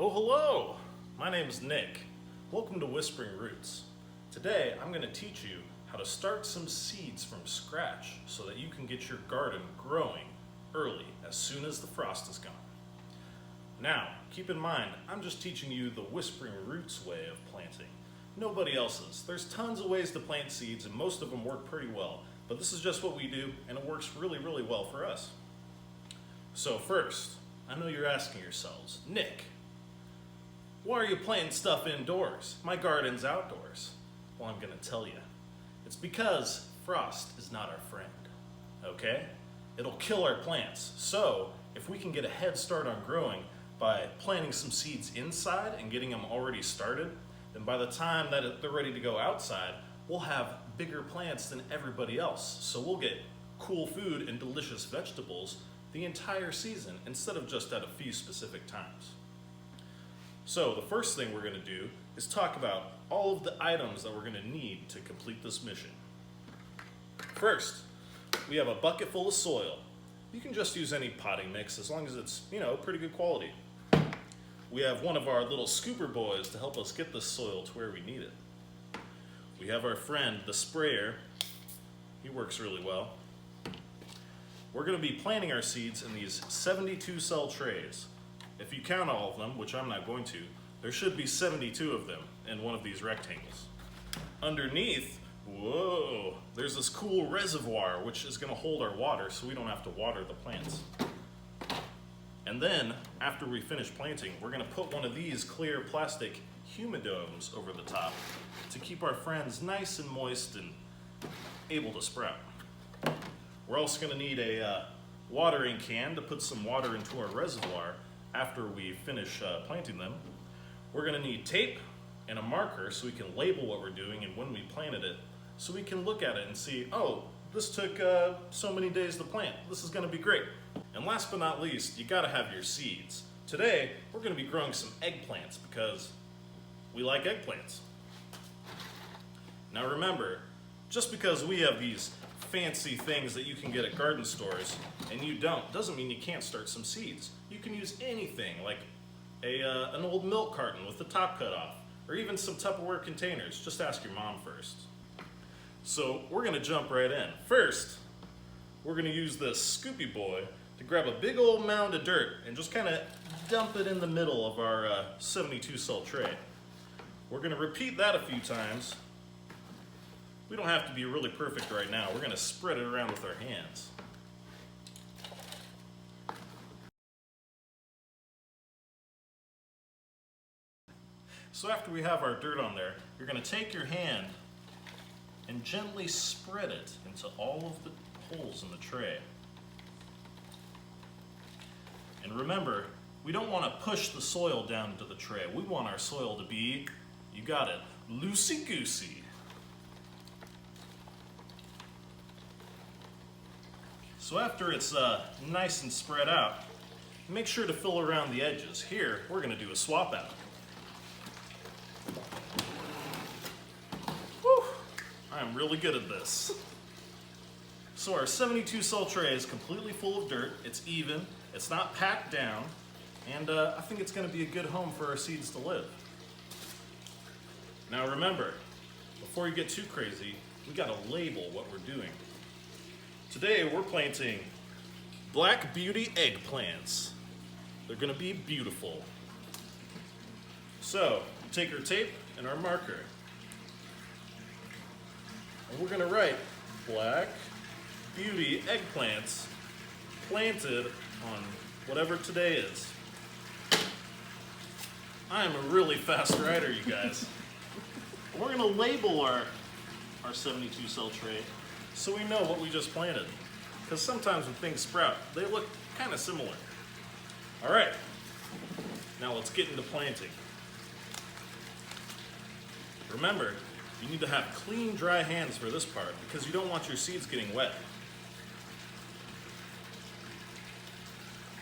Oh, hello! My name is Nick. Welcome to Whispering Roots. Today, I'm going to teach you how to start some seeds from scratch so that you can get your garden growing early as soon as the frost is gone. Now, keep in mind, I'm just teaching you the Whispering Roots way of planting. Nobody else's. There's tons of ways to plant seeds and most of them work pretty well, but this is just what we do and it works really, really well for us. So first, I know you're asking yourselves, Nick, why are you planting stuff indoors? My garden's outdoors. Well, I'm gonna tell you. It's because frost is not our friend, okay? It'll kill our plants. So, if we can get a head start on growing by planting some seeds inside and getting them already started, then by the time that they're ready to go outside, we'll have bigger plants than everybody else. So we'll get cool food and delicious vegetables the entire season instead of just at a few specific times. So the first thing we're going to do is talk about all of the items that we're going to need to complete this mission. First, we have a bucket full of soil. You can just use any potting mix as long as it's, pretty good quality. We have one of our little scooper boys to help us get this soil to where we need it. We have our friend, the sprayer. He works really well. We're going to be planting our seeds in these 72 cell trays. If you count all of them, which I'm not going to, there should be 72 of them in one of these rectangles. Underneath, whoa, there's this cool reservoir which is going to hold our water so we don't have to water the plants. And then, after we finish planting, we're going to put one of these clear plastic humidomes over the top to keep our friends nice and moist and able to sprout. We're also going to need a watering can to put some water into our reservoir after we finish planting them. We're going to need tape and a marker so we can label what we're doing and when we planted it, so we can look at it and see, oh, this took so many days to plant. This is going to be great. And last but not least, you got to have your seeds. Today, we're going to be growing some eggplants because we like eggplants. Now remember, just because we have these fancy things that you can get at garden stores and you don't, doesn't mean you can't start some seeds. You can use anything like an old milk carton with the top cut off, or even some Tupperware containers. Just ask your mom first. So we're gonna jump right in. First, we're gonna use this Scoopy Boy to grab a big old mound of dirt and just kind of dump it in the middle of our 72 cell tray. We're gonna repeat that a few times. We don't have to be really perfect right now. We're gonna spread it around with our hands. So after we have our dirt on there, you're going to take your hand and gently spread it into all of the holes in the tray. And remember, we don't want to push the soil down into the tray. We want our soil to be, you got it, loosey-goosey. So after it's nice and spread out, make sure to fill around the edges. Here, we're going to do a swap out. I'm really good at this. So our 72 cell tray is completely full of dirt. It's even, it's not packed down, and I think it's going to be a good home for our seeds to live. Now remember, before you get too crazy, we got to label what we're doing. Today we're planting Black Beauty eggplants. They're going to be beautiful. So, take our tape and our marker. And we're going to write Black Beauty eggplants planted on whatever today is. I am a really fast writer, you guys. We're going to label our 72 cell tray so we know what we just planted. Because sometimes when things sprout, they look kind of similar. All right, now let's get into planting. Remember, you need to have clean, dry hands for this part because you don't want your seeds getting wet.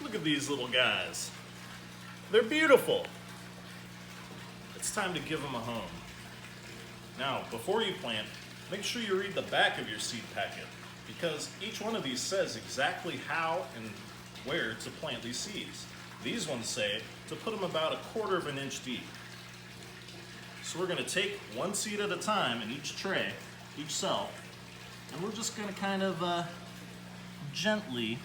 Look at these little guys. They're beautiful. It's time to give them a home. Now, before you plant, make sure you read the back of your seed packet because each one of these says exactly how and where to plant these seeds. These ones say to put them about 1/4 of an inch deep. So we're going to take one seed at a time in each tray, each cell, and we're just going to kind of gently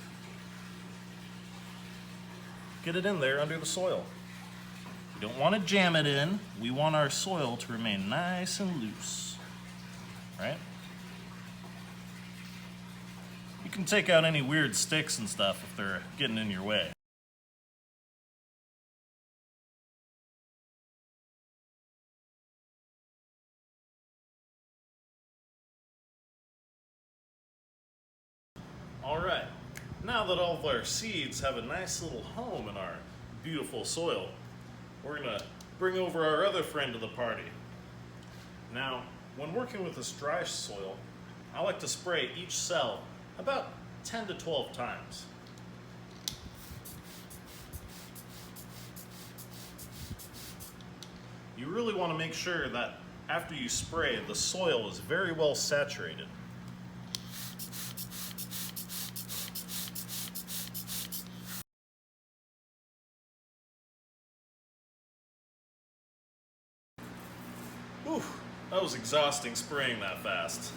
get it in there under the soil. We don't want to jam it in. We want our soil to remain nice and loose, right? You can take out any weird sticks and stuff if they're getting in your way. All right, now that all of our seeds have a nice little home in our beautiful soil, we're gonna bring over our other friend to the party. Now, when working with this dry soil, I like to spray each cell about 10 to 12 times. You really want to make sure that after you spray, the soil is very well saturated. Whew, that was exhausting spraying that fast.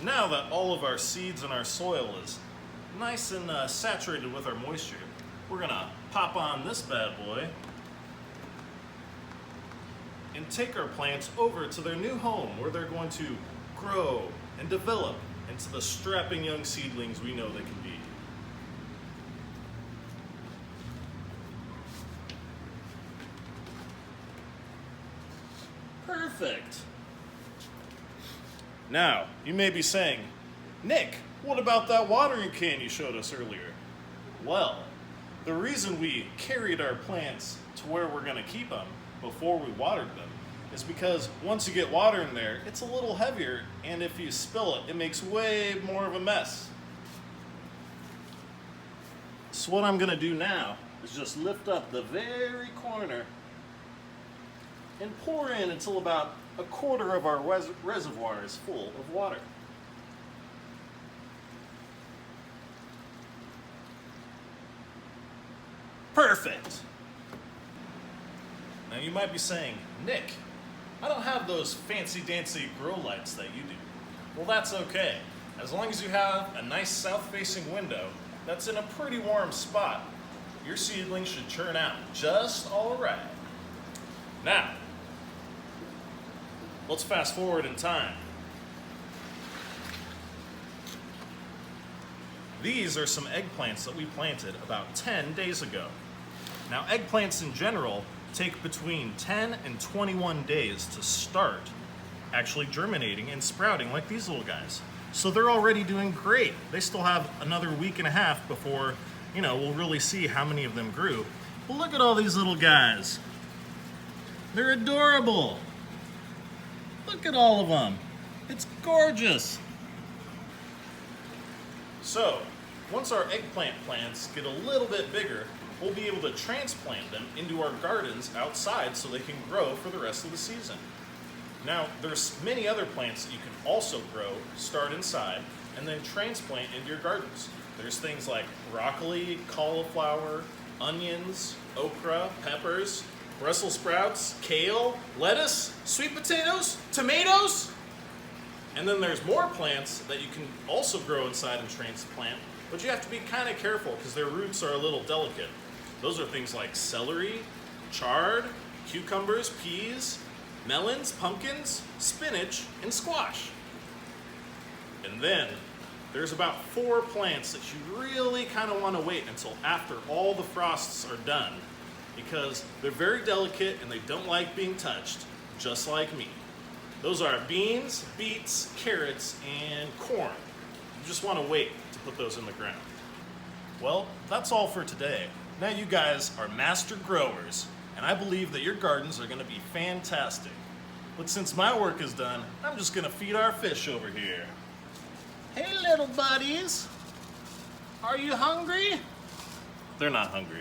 Now that all of our seeds and our soil is nice and saturated with our moisture, we're gonna pop on this bad boy and take our plants over to their new home where they're going to grow and develop into the strapping young seedlings we know they can be. Perfect. Now, you may be saying, Nick, what about that watering can you showed us earlier? Well, the reason we carried our plants to where we're going to keep them before we watered them is because once you get water in there, it's a little heavier, and if you spill it, it makes way more of a mess. So what I'm going to do now is just lift up the very corner and pour in until about 1/4 of our reservoir is full of water. Perfect. Now you might be saying, Nick, I don't have those fancy dancy grow lights that you do. Well, that's okay. As long as you have a nice south-facing window that's in a pretty warm spot, your seedlings should turn out just all right. Now, let's fast forward in time. These are some eggplants that we planted about 10 days ago. Now, eggplants in general take between 10 and 21 days to start actually germinating and sprouting like these little guys. So they're already doing great. They still have another week and a half before, we'll really see how many of them grew. But look at all these little guys. They're adorable. Look at all of them. It's gorgeous. So, once our eggplant plants get a little bit bigger, we'll be able to transplant them into our gardens outside so they can grow for the rest of the season. Now, there's many other plants that you can also grow, start inside, and then transplant into your gardens. There's things like broccoli, cauliflower, onions, okra, peppers, Brussels sprouts, kale, lettuce, sweet potatoes, tomatoes. And then there's more plants that you can also grow inside and transplant, but you have to be kind of careful because their roots are a little delicate. Those are things like celery, chard, cucumbers, peas, melons, pumpkins, spinach, and squash. And then there's about 4 plants that you really kind of want to wait until after all the frosts are done, because they're very delicate and they don't like being touched, just like me. Those are beans, beets, carrots, and corn. You just want to wait to put those in the ground. Well, that's all for today. Now you guys are master growers, and I believe that your gardens are going to be fantastic. But since my work is done, I'm just going to feed our fish over here. Hey little buddies, are you hungry? They're not hungry.